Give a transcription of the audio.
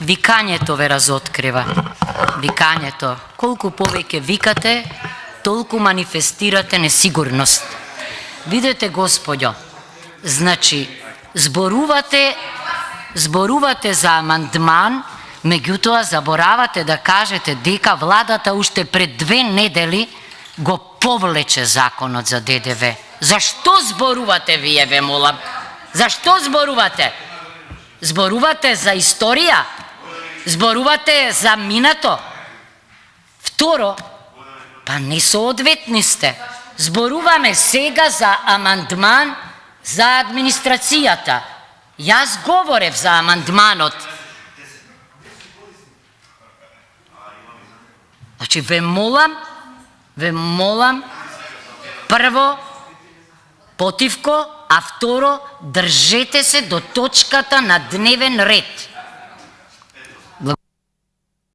Викањето ве разоткрива. Викањето. Колку повеќе викате, толку манифестирате несигурност. Видете, Господјо, значи, зборувате за амандман, меѓутоа заборавате да кажете дека владата уште пред 2 недели го повлече законот за ДДВ. Зашто зборувате вие, ве молам? Зашто зборувате? Зборувате за историја? Зборувате за минато? Второ, па не соодветни сте. Зборуваме сега за амандман за администрацијата. Јас говорев за амандманот. Значи, ве молам, прво, потивко, а второ, држете се до точката на дневен ред.